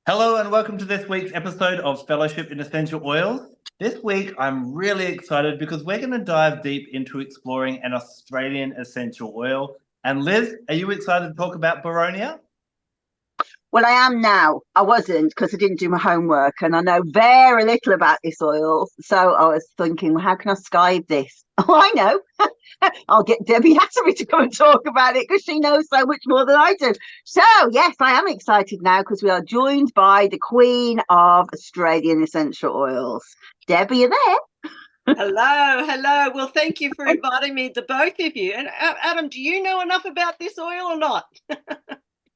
Hello and welcome to this week's episode of Fellowship in Essential Oils. This week I'm really excited because we're going to dive deep into exploring an Australian essential oil. And Liz, are you excited to talk about Boronia? Well, I am now. I wasn't because I didn't do my homework and I know very little about this oil. So I was thinking, well, how can I Skype this? Oh, I know. I'll get Deby Atterby to come and talk about it because she knows so much more than I do. So, yes, I am excited now because we are joined by the Queen of Australian Essential Oils. Deby, you there? Hello, hello. Well, thank you for inviting me, the both of you. And Adam, do you know enough about this oil or not?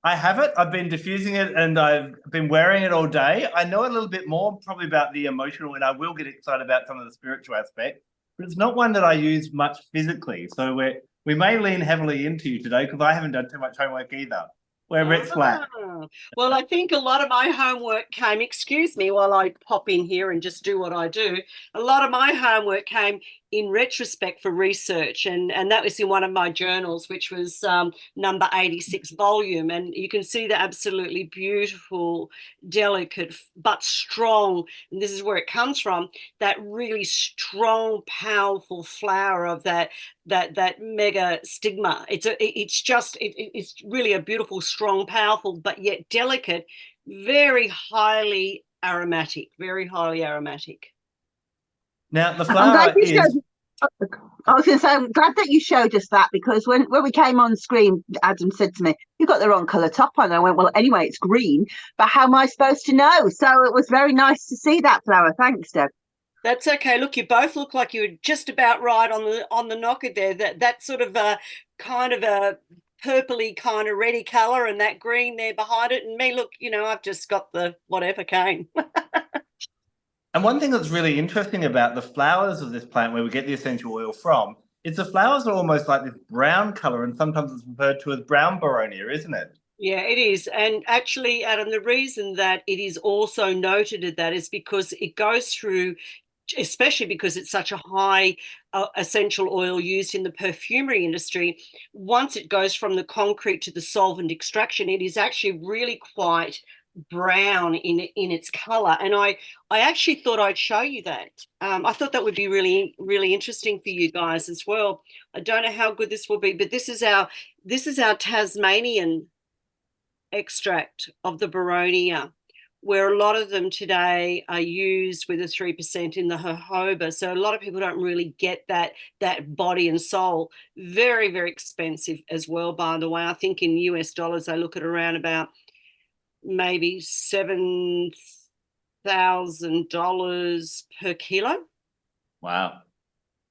I have it. I've been diffusing it and I've been wearing it all day. I know a little bit more probably about the emotional, and I will get excited about some of the spiritual aspect, but it's not one that I use much physically. So we may lean heavily into you today because I haven't done too much homework either. We're a bit flat. Well, I think a lot of my homework came, excuse me while I pop in here and just do what I do. A lot of my homework came in retrospect for research, and that was in one of my journals, which was number 86 volume. And you can see the absolutely beautiful, delicate, but strong, and this is where it comes from, that really strong, powerful flower of that mega stigma. It's really a beautiful, strong, powerful, but yet delicate, very highly aromatic, very highly aromatic. Now, the I'm glad flower you is. showed. I was going to say, I'm glad that you showed us that because when we came on screen, Adam said to me, "You've got the wrong colour top on." And I went, "Well, anyway, it's green, but how am I supposed to know?" So it was very nice to see that flower. Thanks, Deb. That's okay. Look, you both look like you were just about right on the knocker there. That sort of a kind of a purpley kind of reddy colour and that green there behind it. And me, look, I've just got the whatever came. And one thing that's really interesting about the flowers of this plant, where we get the essential oil from, is the flowers are almost like this brown color, and sometimes it's referred to as brown Boronia, isn't it? Yeah, it is. And actually, Adam, the reason that it is also noted at that is because it goes through, especially because it's such a high essential oil used in the perfumery industry. Once it goes from the concrete to the solvent extraction, it is actually really quite brown in its color. And I actually thought I'd show you that. I thought that would be really, really interesting for you guys as well. I don't know how good this will be, but this is our Tasmanian extract of the Boronia, where a lot of them today are used with a 3% in the jojoba. So a lot of people don't really get that body and soul. Very, very expensive as well, by the way. I think in US dollars, they look at around about maybe $7,000 per kilo. Wow.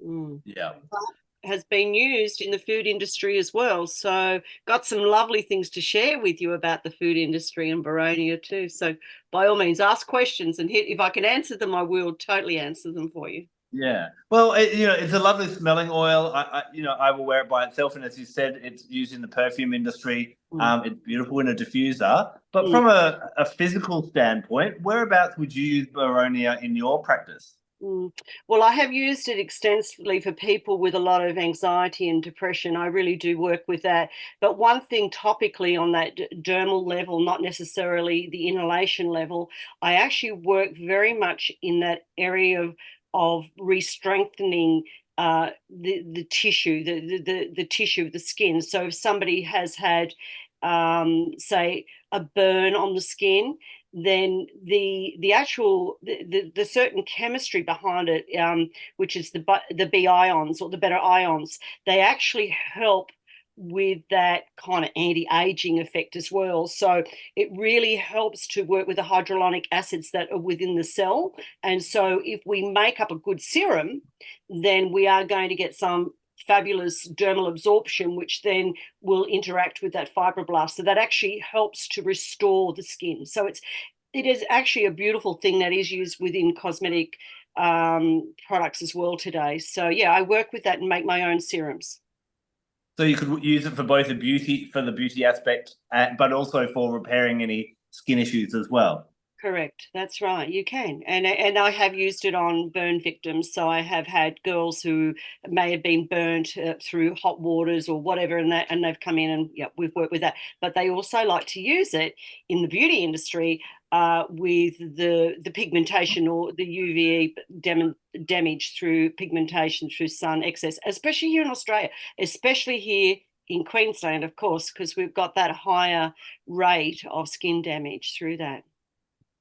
Mm. Yeah. Has been used in the food industry as well. So got some lovely things to share with you about the food industry and Boronia too. So by all means, ask questions, and if I can answer them, I will totally answer them for you. Yeah. Well, it's a lovely smelling oil. I will wear it by itself, and as you said, it's used in the perfume industry. It's beautiful in a diffuser. But from a physical standpoint, whereabouts would you use Boronia in your practice? Well, I have used it extensively for people with a lot of anxiety and depression. I really do work with that. But one thing topically on that dermal level, not necessarily the inhalation level, I actually work very much in that area of re-strengthening the tissue, the tissue of the skin. So if somebody has had, say, a burn on the skin, then the actual the certain chemistry behind it, which is the B ions or the beta ions, they actually help with that kind of anti-aging effect as well. So it really helps to work with the hydrolonic acids that are within the cell. And so if we make up a good serum, then we are going to get some fabulous dermal absorption, which then will interact with that fibroblast. So that actually helps to restore the skin. So it is actually a beautiful thing that is used within cosmetic products as well today. So yeah, I work with that and make my own serums. So you could use it for both for the beauty aspect, but also for repairing any skin issues as well. Correct. That's right. You can. And I have used it on burn victims. So I have had girls who may have been burnt through hot waters or whatever, and they've come in and yeah, we've worked with that. But they also like to use it in the beauty industry with the pigmentation or the UVE damage through pigmentation through sun excess, especially here in Australia, especially here in Queensland, of course, because we've got that higher rate of skin damage through that.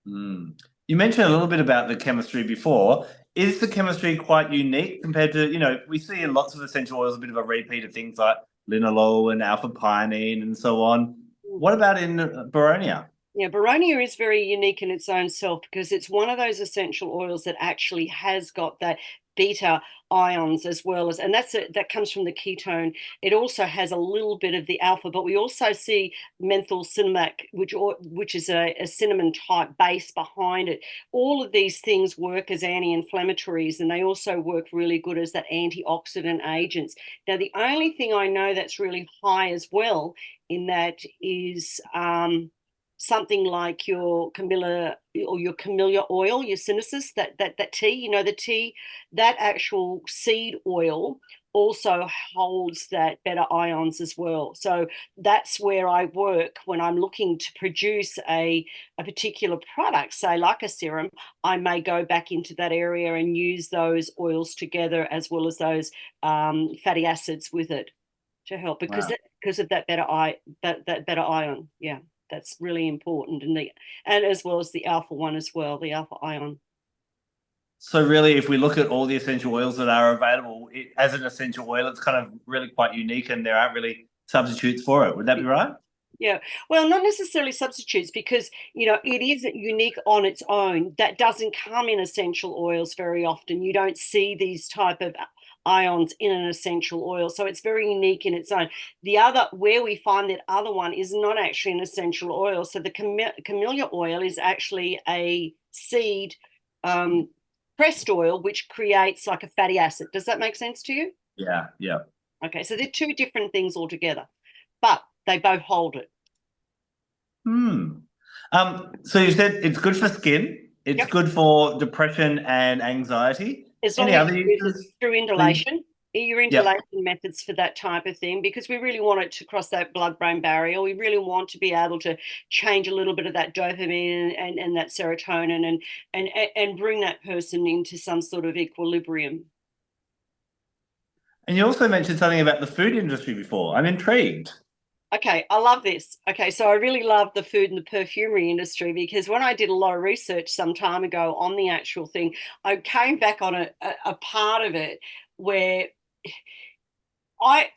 Mm. You mentioned a little bit about the chemistry before. Is the chemistry quite unique compared to, we see in lots of essential oils a bit of a repeat of things like linalool and alpha-pinene and so on. What about in Boronia? Yeah, Boronia is very unique in its own self because it's one of those essential oils that actually has got that beta ions as well as, and that comes from the ketone. It also has a little bit of the alpha, but we also see menthol cinnamon, which is a cinnamon type base behind it. All of these things work as anti-inflammatories, and they also work really good as that antioxidant agents. Now, the only thing I know that's really high as well in that is something like your camellia or your camellia oil, your sinensis, that tea, the tea, that actual seed oil also holds that beta ions as well. So that's where I work when I'm looking to produce a particular product, say like a serum. I may go back into that area and use those oils together as well as those fatty acids with it to help because of that beta ion. Yeah. That's really important, and as well as the alpha one as well, the alpha ion. So really, if we look at all the essential oils that are available as an essential oil, it's kind of really quite unique, and there aren't really substitutes for it. Would that be right? Yeah, well, not necessarily substitutes because it is unique on its own. That doesn't come in essential oils very often. You don't see these type of ions in an essential oil, so it's very unique in its own. The other where we find that other one is not actually an essential oil. So the camellia oil is actually a seed pressed oil, which creates like a fatty acid. Does that make sense to you? Yeah. Okay, so they're two different things altogether, but they both hold it. So you said it's good for skin. It's good for depression and anxiety. As long as you use it through inhalation, your inhalation methods for that type of thing, because we really want it to cross that blood-brain barrier. We really want to be able to change a little bit of that dopamine and that serotonin and bring that person into some sort of equilibrium. And you also mentioned something about the food industry before. I'm intrigued. Okay, I love this. Okay, so I really love the food and the perfumery industry because when I did a lot of research some time ago on the actual thing, I came back on a part of it where I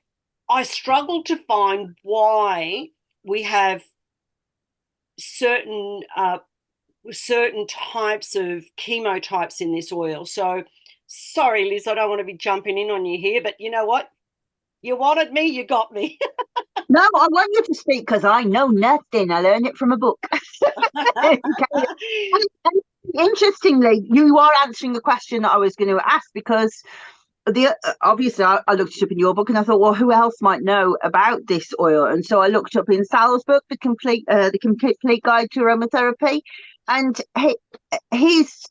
struggled to find why we have certain types of chemotypes in this oil. So sorry, Liz, I don't want to be jumping in on you here, but you know what? You wanted me, you got me. No, I want you to speak because I know nothing. I learned it from a book. Interestingly, you are answering the question that I was going to ask because obviously I looked it up in your book and I thought, well, who else might know about this oil? And so I looked up in Sal's book, the complete guide to aromatherapy, and he's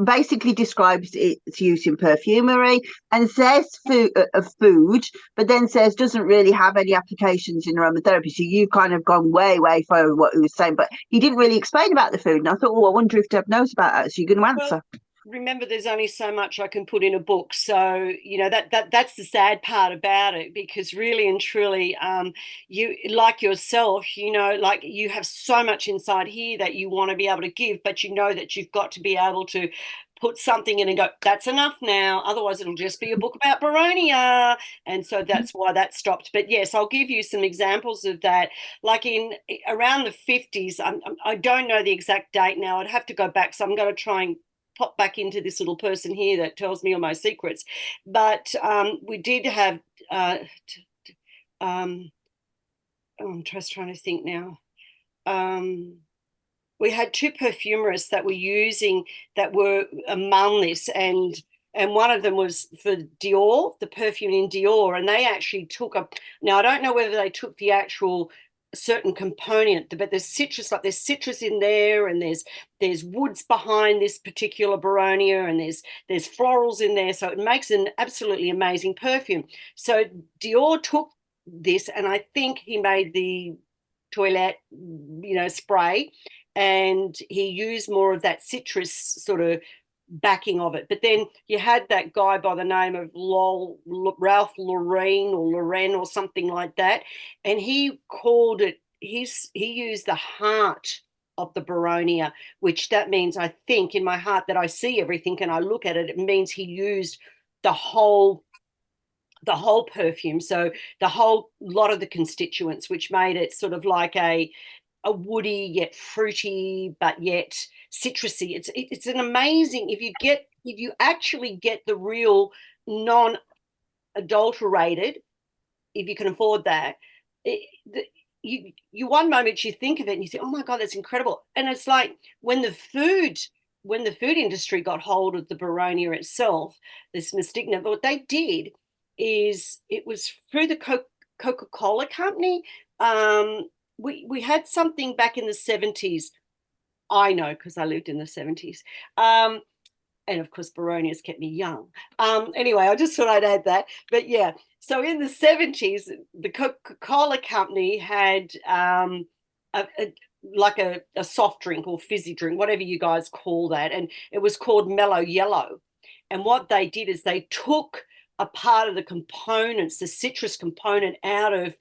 basically describes its use in perfumery and says food, but then says doesn't really have any applications in aromatherapy. So you've kind of gone way far what he was saying, but he didn't really explain about the food. And I thought, oh, I wonder if Deb knows about that. So you're going to answer. Well, remember, there's only so much I can put in a book. So, that's the sad part about it, because really and truly, you, like yourself, like you have so much inside here that you want to be able to give, but you know that you've got to be able to put something in and go, that's enough now. Otherwise, it'll just be a book about Boronia. And so that's why that stopped. But yes, I'll give you some examples of that. Like around the 50s, I don't know the exact date now. I'd have to go back. So I'm going to try and pop back into this little person here that tells me all my secrets. But we did have, I'm just trying to think now. We had two perfumerists that were among this, and one of them was for Dior, the perfume in Dior, and they actually took now I don't know whether they took the actual certain component, but there's citrus, like there's citrus in there, and there's woods behind this particular Boronia, and there's florals in there, so it makes an absolutely amazing perfume. So Dior took this, and I think he made the toilette, spray, and he used more of that citrus sort of backing of it. But then you had that guy by the name of Ralph Lauren or something like that, and he called it, he used the heart of the Boronia, which that means, I think in my heart, that I see everything and I look at it, it means he used the whole perfume, so the whole lot of the constituents, which made it sort of like a woody yet fruity but yet citrusy. It's an amazing, if you actually get the real non-adulterated, if you can afford that, you one moment you think of it and you say, oh my God, that's incredible. And it's like when the food industry got hold of the Boronia itself, this Mystigna, what they did is, it was through the Coca-Cola company. We had something back in the 70s. I know because I lived in the 70s. And of course, Boronia's kept me young. Anyway, I just thought I'd add that. But yeah, so in the 70s, the Coca-Cola company had like a soft drink or fizzy drink, whatever you guys call that. And it was called Mellow Yellow. And what they did is they took a part of the components, the citrus component, out of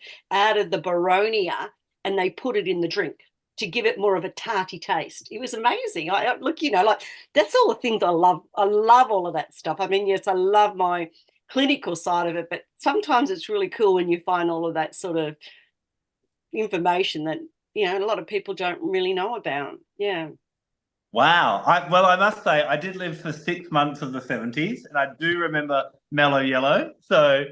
the Boronia, and they put it in the drink to give it more of a tarty taste. It was amazing. I look, like that's all the things I love. I love all of that stuff. I mean, yes, I love my clinical side of it, but sometimes it's really cool when you find all of that sort of information that, a lot of people don't really know about. Yeah. Wow. I must say, I did live for 6 months of the 70s, and I do remember Mellow Yellow. So,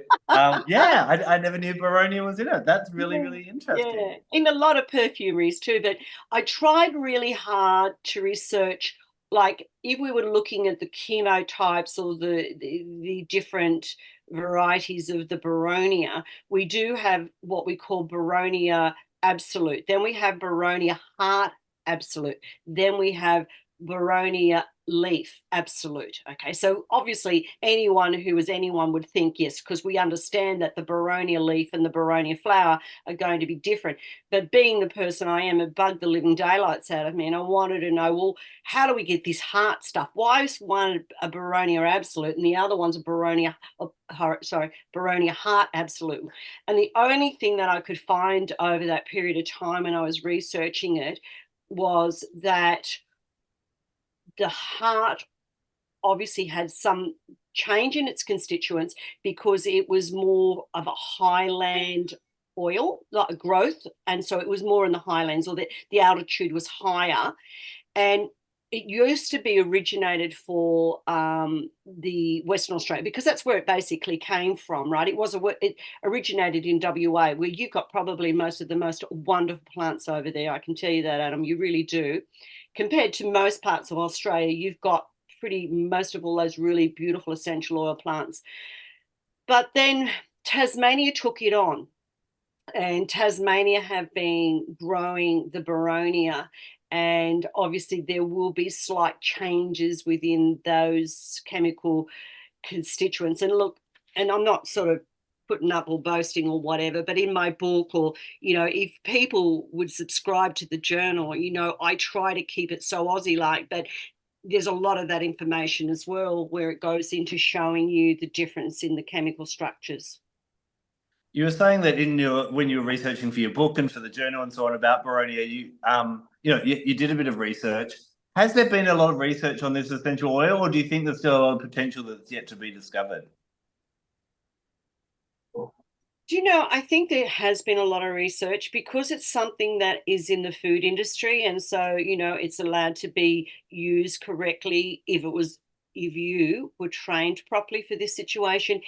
yeah, I never knew Boronia was in it. That's really, really interesting. Yeah, in a lot of perfumeries too. But I tried really hard to research, like if we were looking at the chemotypes or the different varieties of the Boronia, we do have what we call Boronia Absolute. Then we have Boronia Heart Absolute. Then we have Boronia Leaf Absolute. Okay, so obviously anyone would think yes, because we understand that the Boronia leaf and the Boronia flower are going to be different. But being the person I am, it bugged the living daylights out of me, and I wanted to know, well, how do we get this heart stuff? Why is one a Boronia Absolute and the other one's a Boronia Heart Absolute? And the only thing that I could find over that period of time when I was researching it was that the heart obviously had some change in its constituents because it was more of a highland oil, like growth, and so it was more in the highlands, or the altitude was higher. And it used to be originated for the Western Australia, because that's where it basically came from, right? It originated in WA, where you've got probably most of the most wonderful plants over there. I can tell you that, Adam, you really do. Compared to most parts of Australia, you've got most of all those really beautiful essential oil plants. But then Tasmania took it on, and Tasmania have been growing the Boronia, and obviously there will be slight changes within those chemical constituents. And look, and I'm not sort of putting up or boasting or whatever, but in my book, or if people would subscribe to the journal, I try to keep it so Aussie like, but there's a lot of that information as well where it goes into showing you the difference in the chemical structures. You were saying that when you were researching for your book and for the journal and so on about Boronia, you did a bit of research. Has there been a lot of research on this essential oil, or do you think there's still a lot of potential that's yet to be discovered? I think there has been a lot of research because it's something that is in the food industry. And so, it's allowed to be used correctly if you were trained properly for this situation.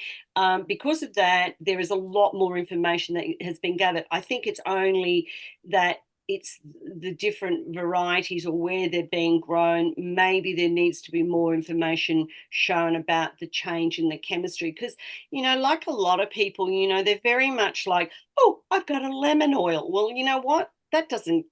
Because of that, there is a lot more information that has been gathered. I think it's only that it's the different varieties or where they're being grown. Maybe there needs to be more information shown about the change in the chemistry, because, you know, like a lot of people, you know, they're very much like, oh, I've got a lemon oil. Well, you know what? That doesn't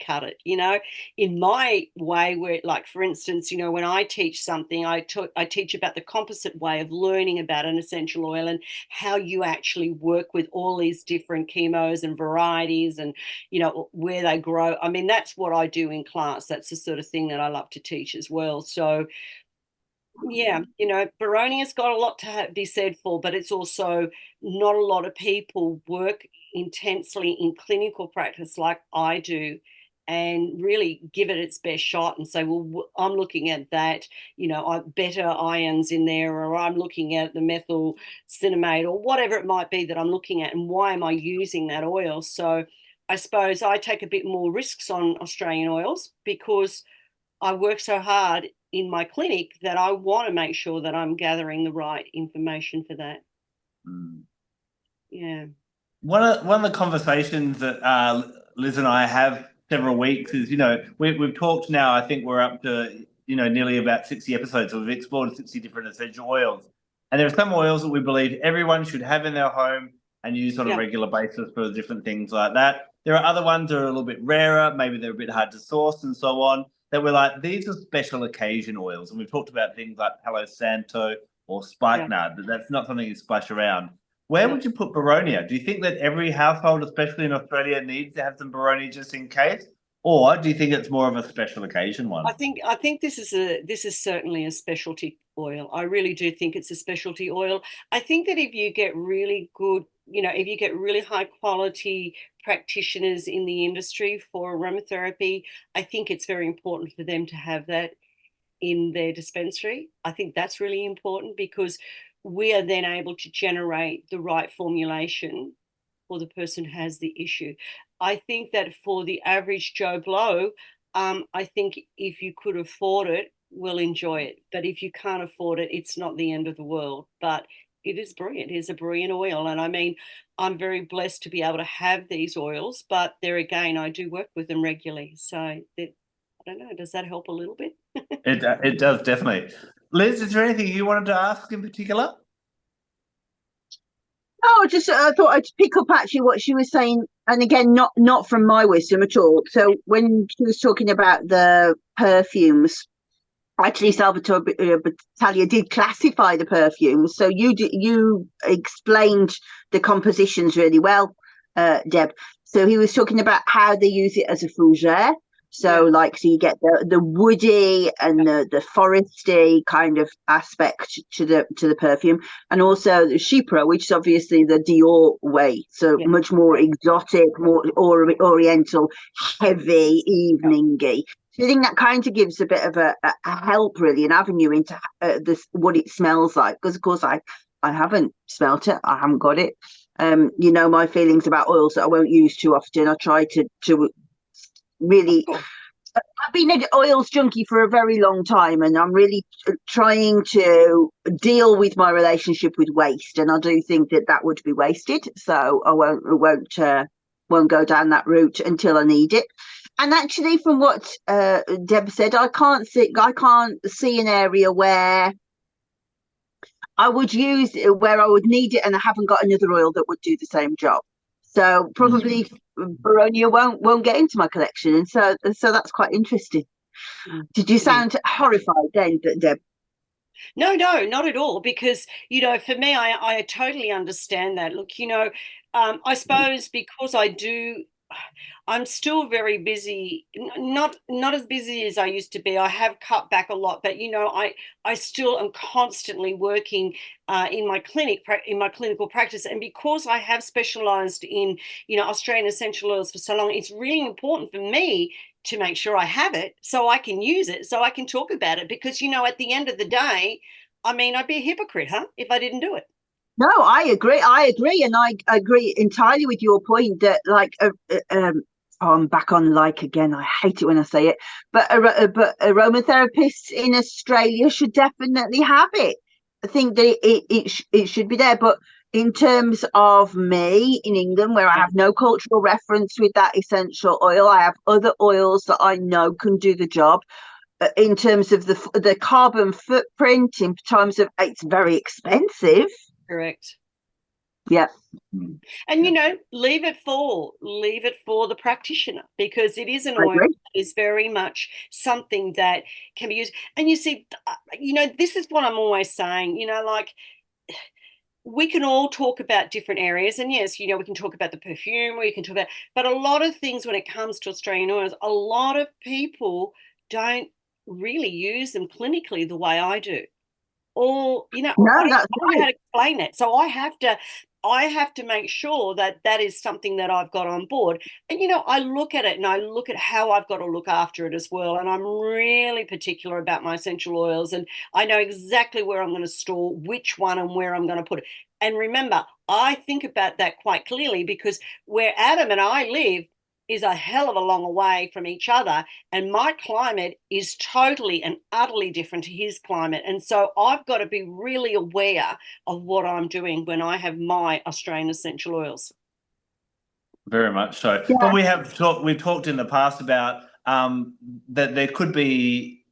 cut it, you know. In my way, where, like, for instance, you know, when I teach something, I teach about the composite way of learning about an essential oil and how you actually work with all these different chemos and varieties, and, you know, where they grow. I mean, that's what I do in class. That's the sort of thing that I love to teach as well. So yeah, you know, Boronia's got a lot to be said for, but it's also not a lot of people work intensely in clinical practice like I do and really give it its best shot and say, well, I'm looking at that, you know, better ions in there, or I'm looking at the methyl cinnamate or whatever it might be that I'm looking at, and why am I using that oil? So I suppose I take a bit more risks on Australian oils because I work so hard in my clinic that I want to make sure that I'm gathering the right information for that. Mm. Yeah. One of the conversations that Liz and I have several weeks is, you know, we've talked now. I think we're up to, you know, nearly about 60 episodes. So we've explored 60 different essential oils, and there are some oils that we believe everyone should have in their home and use on a regular basis for different things like that. There are other ones that are a little bit rarer, maybe they're a bit hard to source and so on, that we're like, these are special occasion oils. And we've talked about things like Palo Santo or spikenard, but that's not something you splash around. Where would you put Boronia? Do you think that every household, especially in Australia, needs to have some Boronia just in case? Or do you think it's more of a special occasion one? I think this is certainly a specialty oil. I really do think it's a specialty oil. I think that if you get really good, you know, if you get really high quality practitioners in the industry for aromatherapy, I think it's very important for them to have that in their dispensary. I think that's really important because we are then able to generate the right formulation for the person who has the issue. I think that for the average Joe Blow, I think if you could afford it, will enjoy it. But if you can't afford it, it's not the end of the world. But it is brilliant. It is a brilliant oil. And I mean, I'm very blessed to be able to have these oils, but there again, I do work with them regularly. So I don't know, does that help a little bit? It does, definitely. Liz, is there anything you wanted to ask in particular? Oh, just I thought I'd pick up actually what she was saying, and again, not from my wisdom at all. So when she was talking about the perfumes, actually, Salvatore Battaglia did classify the perfumes. So you explained the compositions really well, Deb. So he was talking about how they use it as a fougere. So like, so you get the woody and the foresty kind of aspect to the perfume, and also the Chypre, which is obviously the Dior way. So much more exotic, more oriental, heavy, eveningy. So I think that kind of gives a bit of a help, really, an avenue into what it smells like. Because of course I haven't smelt it, I haven't got it. You know my feelings about oils that I won't use too often. I try to really, I've been an oils junkie for a very long time, and I'm really trying to deal with my relationship with waste, and I do think that would be wasted, so I won't go down that route until I need it. And actually, from what Deb said, I can't see an area where I would use it, where I would need it, and I haven't got another oil that would do the same job. So probably Boronia won't get into my collection, and so that's quite interesting. Did you sound horrified then, Deb? No, not at all. Because, you know, for me, I totally understand that. Look, you know, I suppose because I'm still very busy, not as busy as I used to be. I have cut back a lot, but, you know, I still am constantly working in my clinical practice. And because I have specialized in, you know, Australian essential oils for so long, it's really important for me to make sure I have it so I can use it, so I can talk about it. Because, you know, at the end of the day, I mean, I'd be a hypocrite, if I didn't do it. No, I agree, and I agree entirely with your point that, like, I'm back on like again. I hate it when I say it, but aromatherapists in Australia should definitely have it. I think that it should be there. But in terms of me in England, where I have no cultural reference with that essential oil, I have other oils that I know can do the job. In terms of the carbon footprint, in terms of it's very expensive. Correct. Yeah. And leave it for the practitioner, because it is an oil that is very much something that can be used. And you see, this is what I'm always saying, like, we can all talk about different areas, and yes, we can talk about the perfume, or you can talk about, but a lot of things when it comes to Australian oils, a lot of people don't really use them clinically the way I do. Or I don't know how to explain it. So I have to make sure that that is something that I've got on board. And I look at it, and I look at how I've got to look after it as well. And I'm really particular about my essential oils, and I know exactly where I'm going to store which one and where I'm going to put it. And remember, I think about that quite clearly, because where Adam and I live is a hell of a long way from each other, and my climate is totally and utterly different to his climate. And so I've got to be really aware of what I'm doing when I have my Australian essential oils. Very much so. Yeah. But we've talked in the past about that there could be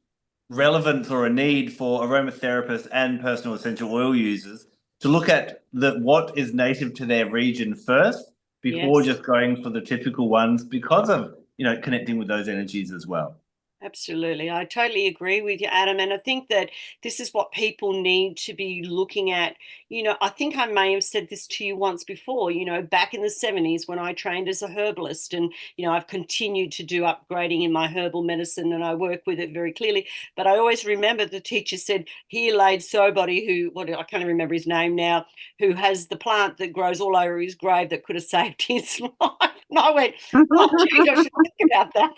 relevance or a need for aromatherapists and personal essential oil users to look at what is native to their region first, before just going for the typical ones, because of connecting with those energies as well. Absolutely. I totally agree with you, Adam. And I think that this is what people need to be looking at. I think I may have said this to you once before, back in the 70s when I trained as a herbalist, and, I've continued to do upgrading in my herbal medicine, and I work with it very clearly. But I always remember the teacher said, here laid somebody I can't remember his name now, who has the plant that grows all over his grave that could have saved his life. And I went, oh, geez, I should think about that.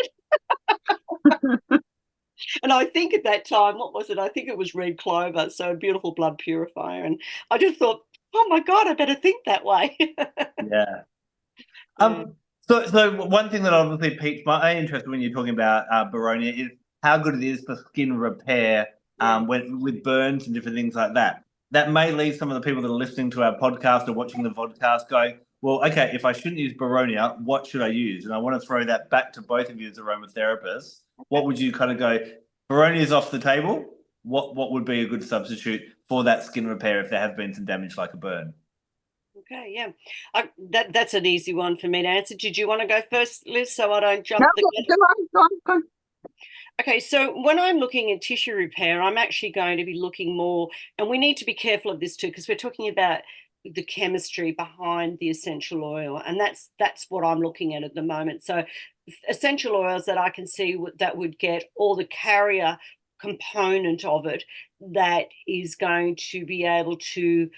And I think at that time, what was it? I think it was red clover, so a beautiful blood purifier. And I just thought, oh my God, I better think that way. Yeah. So one thing that obviously piqued my interest when you're talking about Boronia is how good it is for skin repair with burns and different things like that. That may leave some of the people that are listening to our podcast or watching the podcast going, well, okay, if I shouldn't use Boronia, what should I use? And I want to throw that back to both of you as aromatherapists. What would you kind of go, Boronia is off the table? What would be a good substitute for that skin repair if there have been some damage like a burn? Okay, yeah. That's an easy one for me to answer. Did you want to go first, Liz, so I don't jump the gun? Okay, so when I'm looking at tissue repair, I'm actually going to be looking more, and we need to be careful of this too, because we're talking about the chemistry behind the essential oil, and that's what I'm looking at the moment. So essential oils that I can see that would get all the carrier component of it that is going to be able to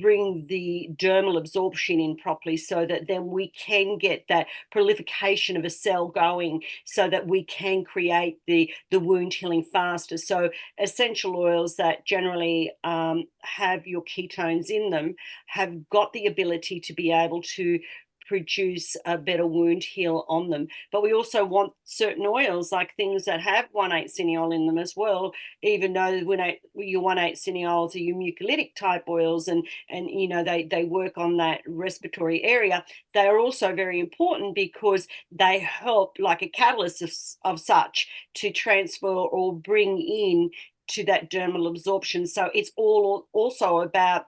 bring the dermal absorption in properly, so that then we can get that proliferation of a cell going, so that we can create the wound healing faster. So essential oils that generally have your ketones in them have got the ability to be able to produce a better wound heal on them. But we also want certain oils, like things that have 1,8-cineol in them as well, even though your 1,8-cineols are your mucolytic type oils, and they work on that respiratory area. They are also very important because they help, like a catalyst of such, to transfer or bring in to that dermal absorption. So it's all also about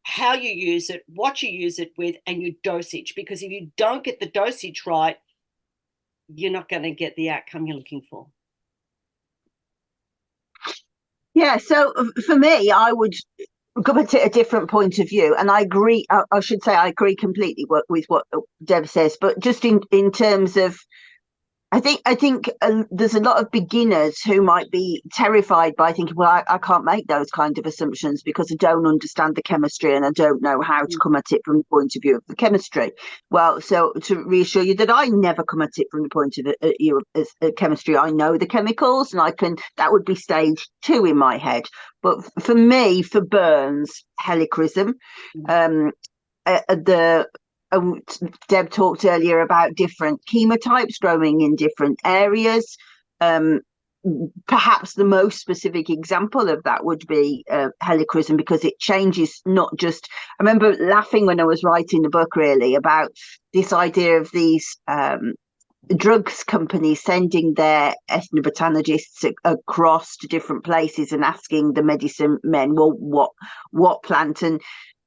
how you use it, what you use it with, and your dosage. Because if you don't get the dosage right, you're not going to get the outcome you're looking for. Yeah, so for me, I would come at it a different point of view. And I agree, I should say I agree completely with what Deb says, but just in terms of, I think there's a lot of beginners who might be terrified by thinking, well, I can't make those kind of assumptions because I don't understand the chemistry and I don't know how to come at it from the point of view of the chemistry. Well, so to reassure you that I never come at it from the point of view of chemistry, I know the chemicals, and that would be stage 2 in my head. But for me, for burns, helichrysum, Deb talked earlier about different chemotypes growing in different areas. perhaps the most specific example of that would be helichrysum, because it changes not just. I remember laughing when I was writing the book, really, about this idea of these drugs companies sending their ethnobotanists across to different places and asking the medicine men, well, what plant? And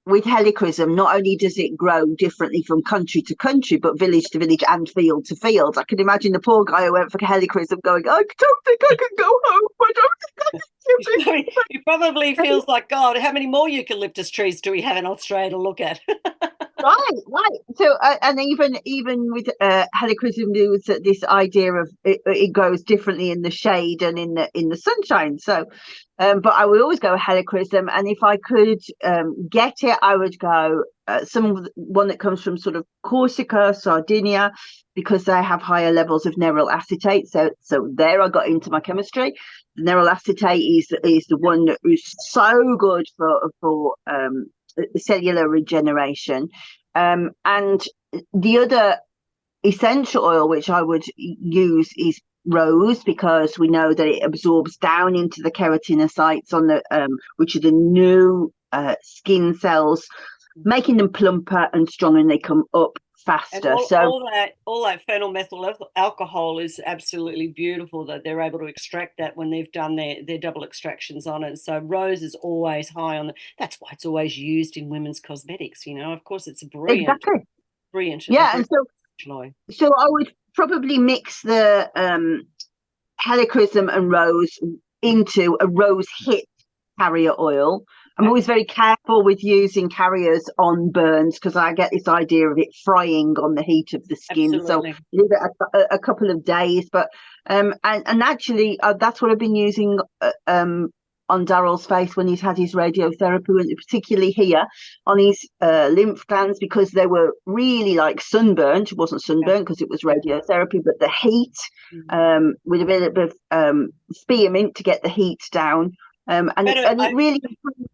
with helichrysum, not only does it grow differently from country to country, but village to village and field to field. I can imagine the poor guy who went for helichrysum going, I don't think I can go home. I don't think I can. He probably feels like, God, how many more eucalyptus trees do we have in Australia to look at? Right. So, and even with helichrysum, there was this idea of it grows differently in the shade and in the sunshine. So, but I would always go helichrysum, and if I could get it, I would go one that comes from sort of Corsica, Sardinia, because they have higher levels of nerol acetate. So there I got into my chemistry. The nerol acetate is the one that is so good for cellular regeneration. And the other essential oil which I would use is rose, because we know that it absorbs down into the keratinocytes on the which are the new skin cells, making them plumper and stronger, and they come up faster. All that phenylmethyl alcohol is absolutely beautiful, that they're able to extract that when they've done their double extractions on it. So rose is always high on that's why it's always used in women's cosmetics. Of course, it's brilliant. Yeah, and so I would probably mix the helichrysum and rose into a rose hip carrier oil. I'm always very careful with using carriers on burns, because I get this idea of it frying on the heat of the skin. Absolutely. So leave it a couple of days. But and actually, that's what I've been using on Daryl's face when he's had his radiotherapy, particularly here on his lymph glands, because they were really like sunburnt. It wasn't sunburnt because it was radiotherapy, but the heat with a bit of spearmint to get the heat down. And it really.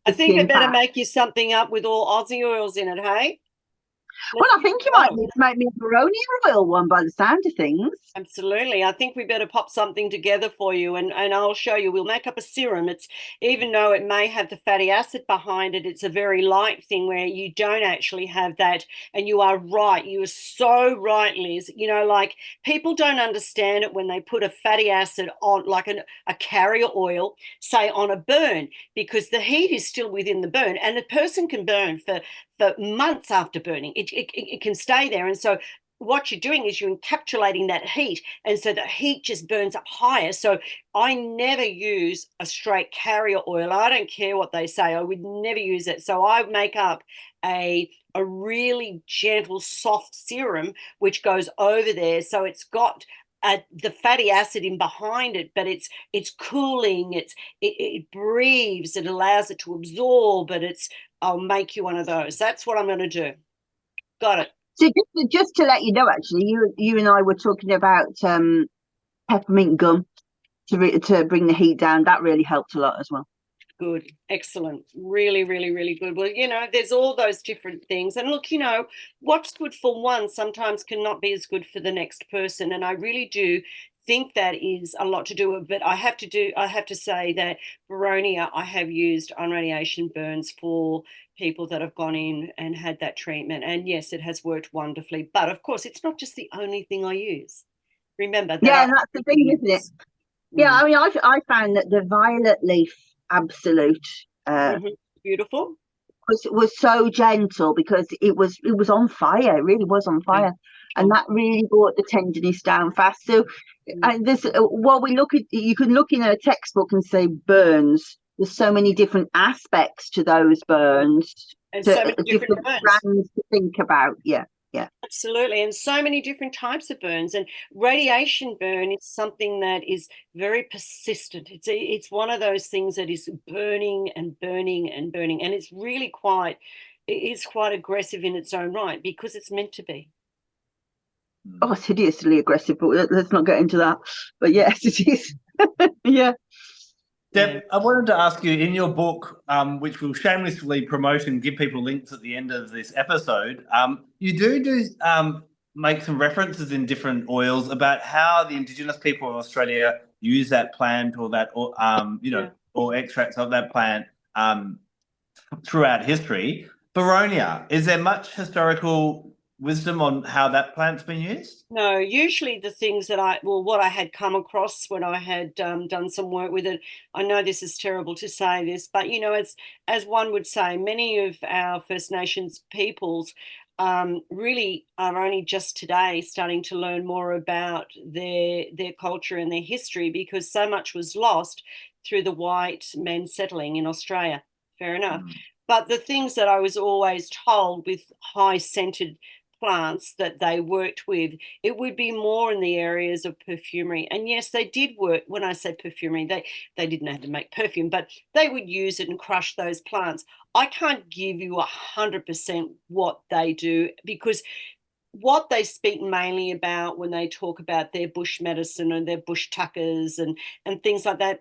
I think it better make you something up with all Aussie oils in it, hey? Well, I think you might need to make me a Boronia oil one by the sound of things. Absolutely. I think we better pop something together for you, and I'll show you. We'll make up a serum. It's, even though it may have the fatty acid behind it, it's a very light thing where you don't actually have that. And you are right. You are so right, Liz. Like, people don't understand it when they put a fatty acid on, like a carrier oil, say on a burn, because the heat is still within the burn, and the person can burn for months after burning. It can stay there. And so what you're doing is you're encapsulating that heat, and so the heat just burns up higher. So I never use a straight carrier oil. I don't care what they say. I would never use it. So I make up a really gentle, soft serum which goes over there. So it's got the fatty acid in behind it, but it's cooling. It breathes. It allows it to absorb. But I'll make you one of those. That's what I'm going to do. Got it. So just to let you know, actually, you and I were talking about peppermint gum to bring the heat down. That really helped a lot as well. Good. Excellent. Really, really, really good. Well, there's all those different things. And look, what's good for one sometimes cannot be as good for the next person. And I really do think that is a lot to do with it. But I have to say that Boronia, I have used on radiation burns for people that have gone in and had that treatment. And yes, it has worked wonderfully. But of course, it's not just the only thing I use. Remember that. Yeah, and that's the thing, isn't it? Yeah, I mean, I found that the violet leaf absolute beautiful was so gentle, because it was on fire. It really was on fire. And that really brought the tenderness down fast. So you can look in a textbook and say burns. There's so many different aspects to those burns, and so many different brands to think about. Yeah. Absolutely. And so many different types of burns. And radiation burn is something that is very persistent. It's one of those things that is burning and burning and burning. And it's really quite aggressive in its own right, because it's meant to be. Oh, it's hideously aggressive, but let's not get into that. But yes, it is. Yeah. Deb, I wanted to ask you, in your book, which we'll shamelessly promote and give people links at the end of this episode, you do make some references in different oils about how the Indigenous people of Australia use that plant or that, or Yeah. or extracts of that plant throughout history. Boronia, is there much historical wisdom on how that plant's been used? No, usually the things that what I had come across when I had done some work with it, I know this is terrible to say this, but as one would say, many of our First Nations peoples really are only just today starting to learn more about their culture and their history because so much was lost through the white men settling in Australia. Fair enough. Mm. But the things that I was always told with high scented plants that they worked with, it would be more in the areas of perfumery. And yes, they did work. When I say perfumery, they didn't know how to make perfume, but they would use it and crush those plants. I can't give you 100% what they do because what they speak mainly about when they talk about their bush medicine and their bush tuckers and things like that,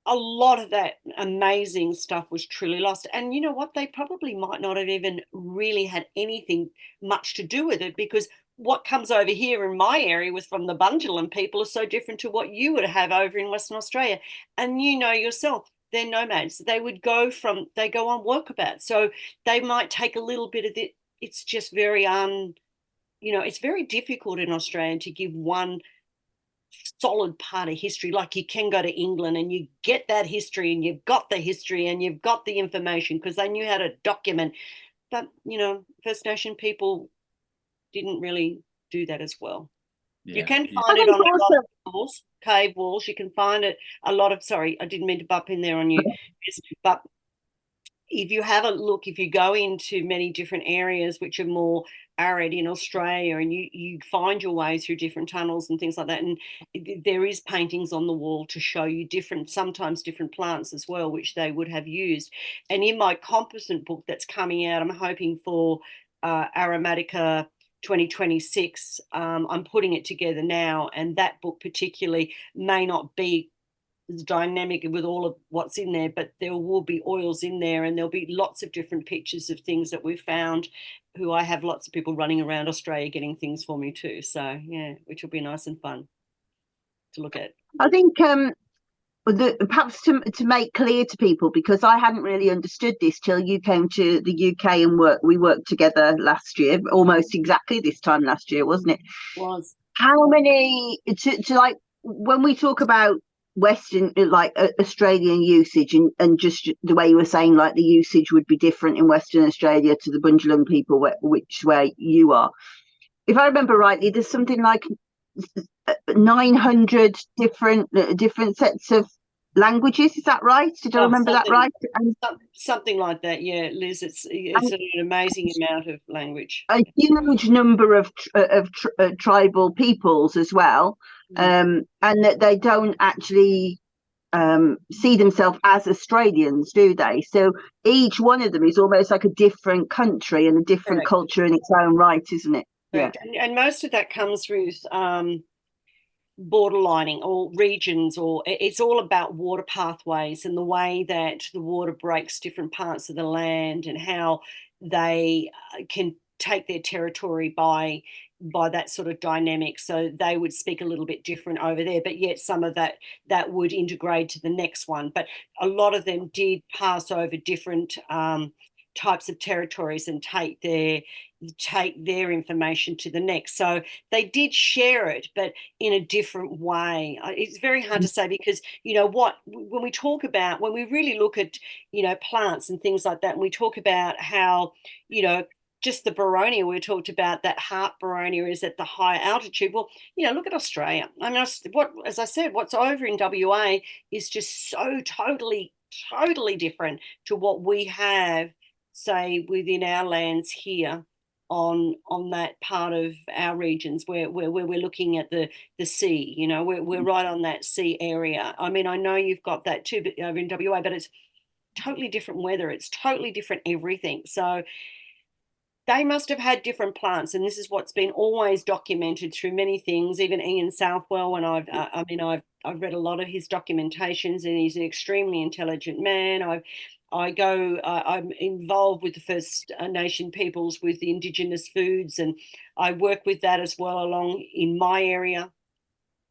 a lot of that amazing stuff was truly lost. And you know what? They probably might not have even really had anything much to do with it because what comes over here in my area was from the Bundjalung people are so different to what you would have over in Western Australia. And you know yourself, they're nomads. They go on walkabout. So they might take a little bit of it. It's just very it's very difficult in Australia to give one solid part of history. Like you can go to England and you get that history and you've got the history and you've got the information because they knew how to document. But First Nation people didn't really do that as well. You can Yeah. find I it think on a lot also, of walls, cave walls. You can find it a lot of. Sorry, I didn't mean to bump in there on you, but if you have a look, if you go into many different areas which are more arid in Australia and you find your way through different tunnels and things like that, and there is paintings on the wall to show you sometimes different plants as well, which they would have used. And in my composite book that's coming out, I'm hoping for Aromatica 2026. I'm putting it together now, and that book particularly may not be dynamic with all of what's in there, but there will be oils in there and there'll be lots of different pictures of things that we've found. Who I have lots of people running around Australia getting things for me too. So yeah, which will be nice and fun to look at. I think perhaps to make clear to people, because I hadn't really understood this till you came to the UK and we worked together last year, almost exactly this time last year, wasn't it? Was How many to like when we talk about Western, like Australian usage, and just the way you were saying, like the usage would be different in Western Australia to the Bundjalung people, where you are. If I remember rightly, there's something like 900 different sets of languages. Is that right? Did I remember that right? something like that. Yeah, Liz, it's an amazing amount of language. A huge number of tribal peoples as well, and that they don't actually see themselves as Australians, do they? So each one of them is almost like a different country and a different Correct. culture in its own right, isn't it? Correct. Yeah. And most of that comes with borderlining or regions, or it's all about water pathways and the way that the water breaks different parts of the land and how they can take their territory by that sort of dynamic. So they would speak a little bit different over there, but yet some of that would integrate to the next one. But a lot of them did pass over different types of territories and take their information to the next. So they did share it, but in a different way. It's very hard to say because when we really look at plants and things like that, and we talk about how just the Boronia, we talked about that heart Boronia is at the high altitude. Well, look at Australia. I mean, as I said, what's over in WA is just so totally different to what we have, say, within our lands here on that part of our regions where we're looking at the sea. We're right on that sea area. I mean, I know you've got that too, but over in WA, but it's totally different weather. It's totally different everything. So they must have had different plants, and this is what's been always documented through many things. Even Ian Southwell, and I've read a lot of his documentations, and he's an extremely intelligent man. I'm involved with the First Nation peoples with the Indigenous foods, and I work with that as well along in my area.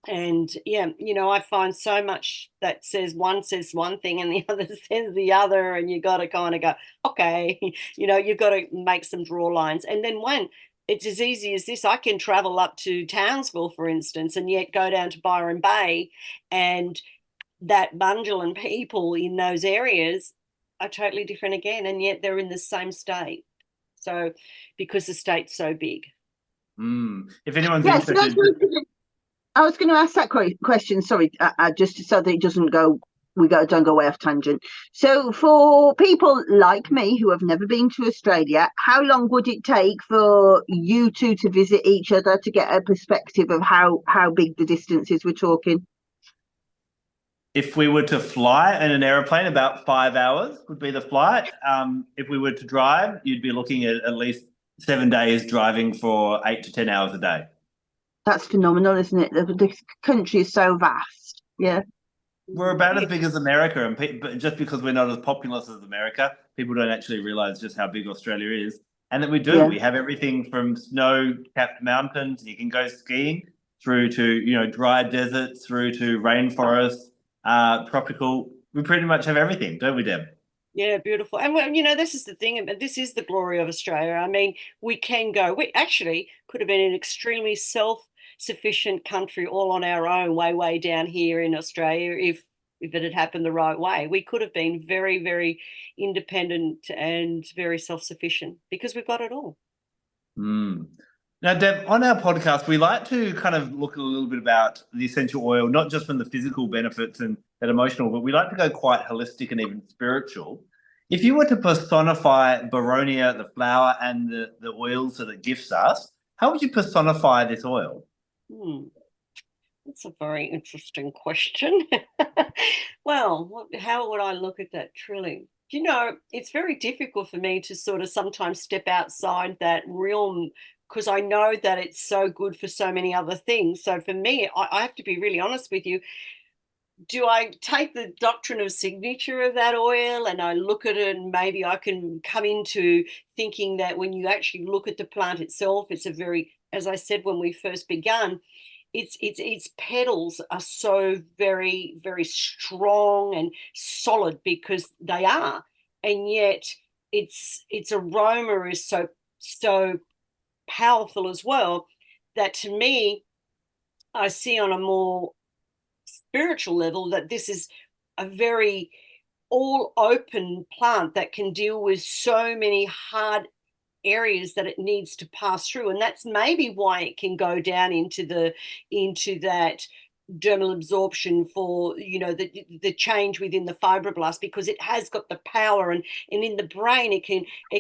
And yeah, I find so much that says one thing and the other says the other, and you got to kind of go, okay, you've got to make some draw lines. And then when it's as easy as this, I can travel up to Townsville, for instance, and yet go down to Byron Bay, and that Bundjalung people in those areas are totally different again, and yet they're in the same state. So, because the state's so big. If anyone's Yeah, so interested, I was going to ask that question. Sorry, just so that it doesn't go, don't go way off tangent. So, for people like me who have never been to Australia, how long would it take for you two to visit each other to get a perspective of how big the distances we're talking? if we were to fly in an aeroplane, about 5 hours would be the flight. If we were to drive, you'd be looking at least 7 days driving for 8 to 10 hours a day. That's phenomenal, isn't it? The country is so vast. Yeah. We're about as big as America, but just because we're not as populous as America, people don't actually realize just how big Australia is. And that we do. Yeah. We have everything from snow-capped mountains, you can go skiing, through to, dry deserts, through to rainforests, tropical. We pretty much have everything, don't we, Deb? Yeah, beautiful. And this is the thing, this is the glory of Australia. I mean, we can go. We actually could have been an extremely self-sufficient country all on our own, way down here in Australia, if it had happened the right way. We could have been very, very independent and very self-sufficient because we've got it all. Now, Deb, on our podcast, we like to kind of look a little bit about the essential oil, not just from the physical benefits and that emotional, but we like to go quite holistic and even spiritual. If you were to personify Boronia, the flower, and the oils that it gifts us, how would you personify this oil? That's a very interesting question. Well, how would I look at that truly? It's very difficult for me to sort of sometimes step outside that realm because I know that it's so good for so many other things. So for me, I have to be really honest with you. Do I take the doctrine of signature of that oil and I look at it, and maybe I can come into thinking that when you actually look at the plant itself, it's a very, as I said when we first began, its petals are so very, very strong and solid because they are, and yet its aroma is so powerful as well, that to me, I see on a more spiritual level that this is a very all open plant that can deal with so many hard areas that it needs to pass through, and that's maybe why it can go down into that dermal absorption for the change within the fibroblast, because it has got the power, and in the brain it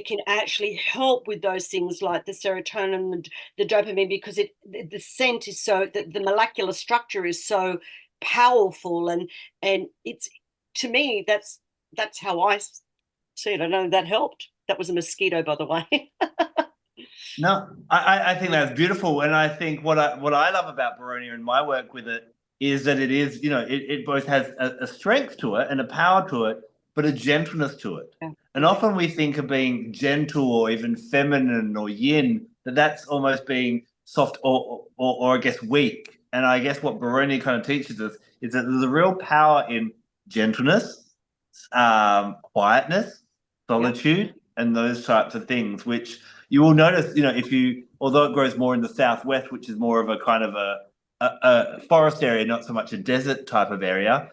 can actually help with those things like the serotonin, the dopamine, because the scent is so that the molecular structure is so powerful, and it's, to me, that's how I see it. I know that helped. That was a mosquito, by the way. No, I think that's beautiful, and I think what I love about Boronia and my work with it is that it is, it both has a strength to it and a power to it, but a gentleness to it. Yeah. And often we think of being gentle or even feminine or yin, that's almost being soft or I guess weak. And I guess what Boronia kind of teaches us is that there's a real power in gentleness, quietness, solitude, and those types of things, which you will notice, although it grows more in the southwest, which is more of a kind of a forest area, not so much a desert type of area,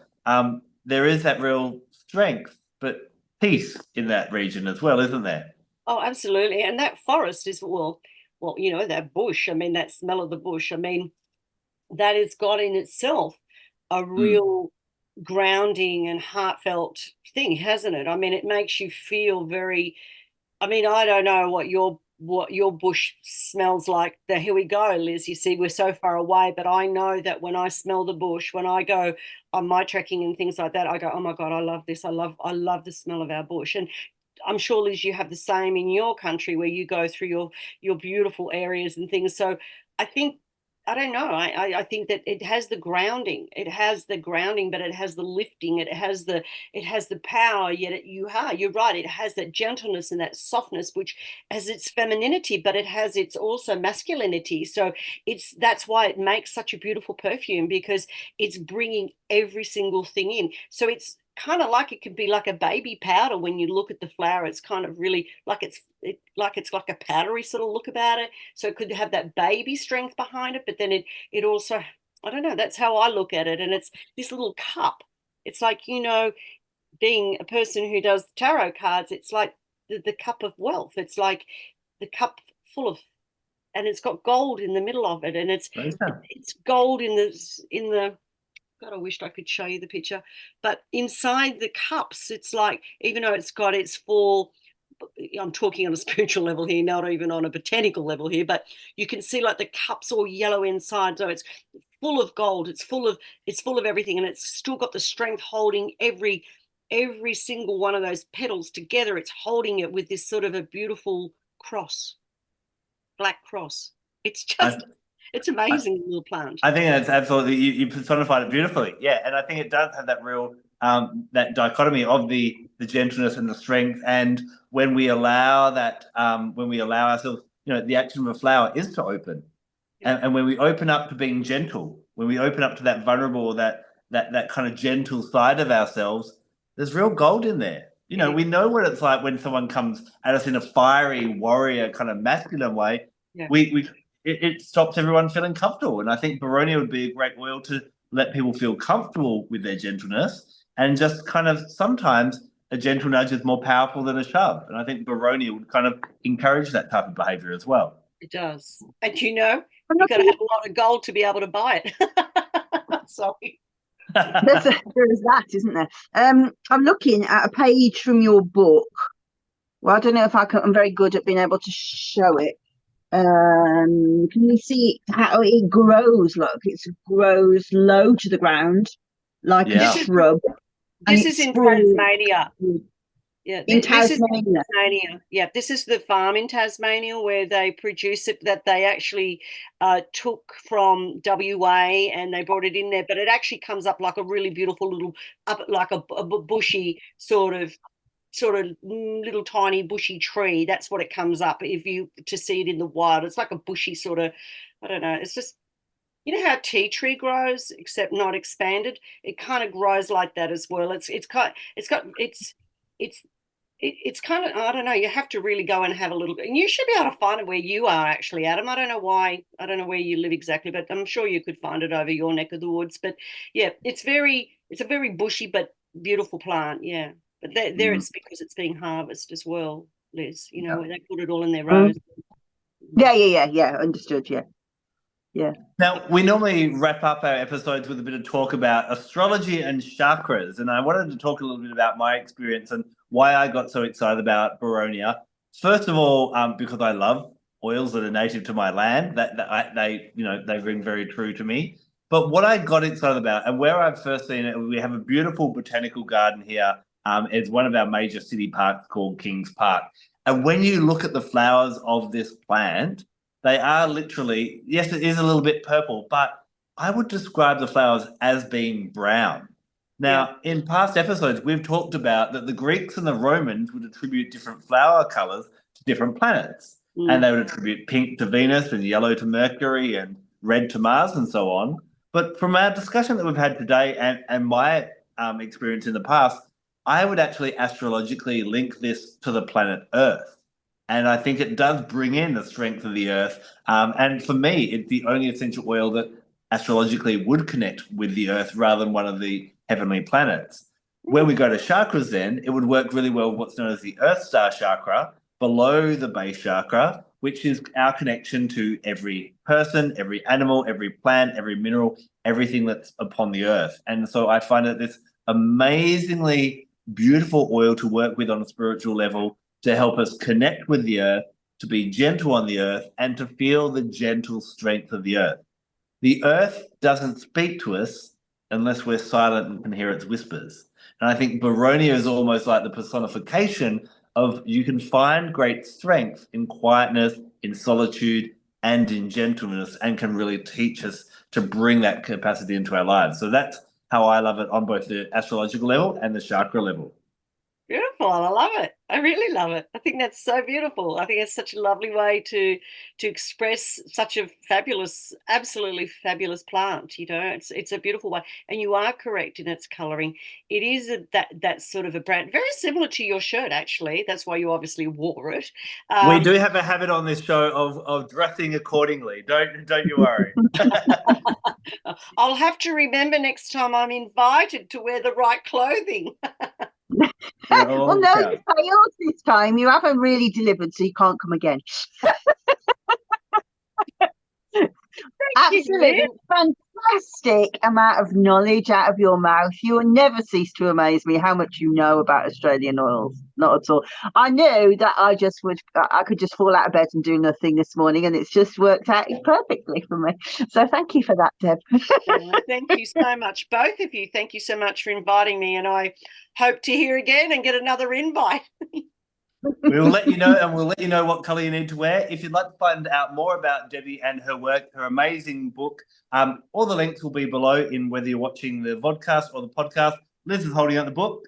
there is that real strength, but peace in that region as well, isn't there? Oh, absolutely. And that forest is, well, that bush, I mean, that smell of the bush, I mean, that has got in itself a real grounding and heartfelt thing, hasn't it? I mean, it makes you feel very, I mean, I don't know what your bush smells like. Here we go, Liz. You see, we're so far away, but I know that when I smell the bush, when I go on my trekking and things like that, I go, oh my God, I love this. I love the smell of our bush. And I'm sure, Liz, you have the same in your country where you go through your beautiful areas and things. So I think I don't know. I think that it has the grounding. It has the grounding, but it has the lifting. It has the power. Yet you're right. It has that gentleness and that softness, which has its femininity, but it has its also masculinity. So that's why it makes such a beautiful perfume, because it's bringing every single thing in. So it's kind of like, it could be like a baby powder. When you look at the flower, it's kind of really like it's like a powdery sort of look about it. So it could have that baby strength behind it, but then it also, I don't know, that's how I look at it. And it's this little cup. It's like, being a person who does tarot cards, it's like the cup of wealth. It's like the cup full of, and it's got gold in the middle of it, and it's gold in the God, I wished I could show you the picture. But inside the cups, it's like, even though it's got its full, I'm talking on a spiritual level here, not even on a botanical level here, but you can see like the cups all yellow inside. So it's full of gold. It's full of everything, and it's still got the strength holding every single one of those petals together. It's holding it with this sort of a beautiful cross, black cross. It's just, it's amazing little plant. I think that's absolutely, you personified it beautifully. Yeah. And I think it does have that real, that dichotomy of the gentleness and the strength. And when we allow that, when we allow ourselves, the action of a flower is to open. And when we open up to being gentle, when we open up to that vulnerable, that kind of gentle side of ourselves, there's real gold in there. We know what it's like when someone comes at us in a fiery warrior kind of masculine way. Yeah. It stops everyone feeling comfortable. And I think Boronia would be a great oil to let people feel comfortable with their gentleness, and just kind of, sometimes a gentle nudge is more powerful than a shove. And I think Boronia would kind of encourage that type of behavior as well. It does. And you've got to have a lot of gold to be able to buy it. Sorry. There is that, isn't there? I'm looking at a page from your book. Well, I don't know if I'm very good at being able to show it. Can you see how it grows? Look, it grows low to the ground, like a shrub. This is in Tasmania. Yeah, in Tasmania. This is Tasmania. Yeah, this is the farm in Tasmania where they produce it, that they actually took from WA, and they brought it in there. But it actually comes up like a really beautiful little, like a bushy sort of little tiny bushy tree. That's what it comes up to see it in the wild. It's like a bushy sort of, I don't know. It's just, how a tea tree grows, except not expanded. It kind of grows like that as well. It's kind of, I don't know, you have to really go and have a little bit, and you should be able to find it where you are actually, Adam. I don't know where you live exactly, but I'm sure you could find it over your neck of the woods. But yeah, it's a very bushy but beautiful plant. Yeah. But there it's because it's being harvested as well, Liz. They put it all in their rows. Yeah. Understood. Yeah. Now, we normally wrap up our episodes with a bit of talk about astrology and chakras. And I wanted to talk a little bit about my experience and why I got so excited about Boronia. First of all, because I love oils that are native to my land, they ring very true to me. But what I got excited about, and where I've first seen it, we have a beautiful botanical garden here. It's one of our major city parks called Kings Park. And when you look at the flowers of this plant, they are literally, yes, it is a little bit purple, but I would describe the flowers as being brown. Now, in past episodes, we've talked about that the Greeks and the Romans would attribute different flower colors to different planets. And they would attribute pink to Venus and yellow to Mercury and red to Mars and so on. But from our discussion that we've had today and my experience in the past, I would actually astrologically link this to the planet Earth. And I think it does bring in the strength of the Earth. And for me, it's the only essential oil that astrologically would connect with the Earth rather than one of the heavenly planets. Where we go to chakras then, it would work really well with what's known as the Earth Star chakra, below the base chakra, which is our connection to every person, every animal, every plant, every mineral, everything that's upon the Earth. And so I find that this amazingly beautiful oil to work with on a spiritual level, to help us connect with the Earth, to be gentle on the Earth, and to feel the gentle strength of the Earth. The Earth doesn't speak to us unless we're silent and can hear its whispers. And I think Boronia is almost like the personification of, you can find great strength in quietness, in solitude, and in gentleness, and can really teach us to bring that capacity into our lives. So that's how I love it on both the astrological level and the chakra level. Beautiful. I love it. I really love it. I think that's so beautiful. I think it's such a lovely way to express such a fabulous, absolutely fabulous plant. You know, it's a beautiful way. And you are correct in its colouring. It is that sort of a brand, very similar to your shirt, actually. That's why you obviously wore it. We do have a habit on this show of dressing accordingly. Don't you worry. I'll have to remember next time I'm invited to wear the right clothing. Well, no, you failed this time. You haven't really delivered, so you can't come again. Absolutely fantastic amount of knowledge out of your mouth. You will never cease to amaze me how much you know about Australian oils. Not at all. I knew that I could just fall out of bed and do nothing this morning, and it's just worked out perfectly for me. So thank you for that, Deb. Thank you so much, both of you. Thank you so much for inviting me, and I hope to hear again and get another invite. We'll let you know, and we'll let you know what colour you need to wear. If you'd like to find out more about Deby and her work, her amazing book, all the links will be below in whether you're watching the vodcast or the podcast. Liz is holding up the book.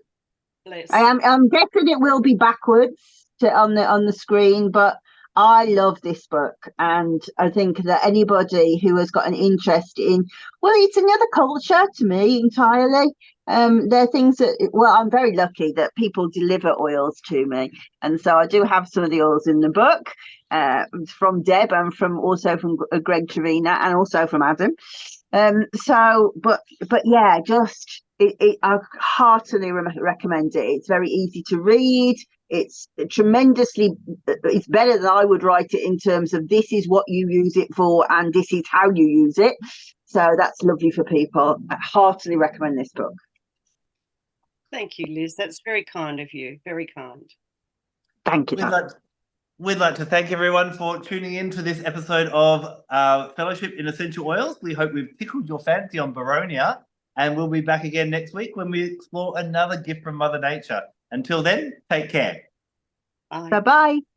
Bless. I'm guessing it will be backwards on the screen, but I love this book, and I think that anybody who has got an interest in, well, it's another culture to me entirely. There are things that, well, I'm very lucky that people deliver oils to me, and so I do have some of the oils in the book from Deb, and also from Greg, Tarina, and also from Adam. But yeah, just I heartily recommend it. It's very easy to read. It's it's better than I would write it in terms of this is what you use it for and this is how you use it. So that's lovely for people. I heartily recommend this book. Thank you, Liz. That's very kind of you. Very kind. Thank you. We'd like to thank everyone for tuning in to this episode of Fellowship in Essential Oils. We hope we've tickled your fancy on Boronia, and we'll be back again next week when we explore another gift from Mother Nature. Until then, take care. Bye. Bye-bye.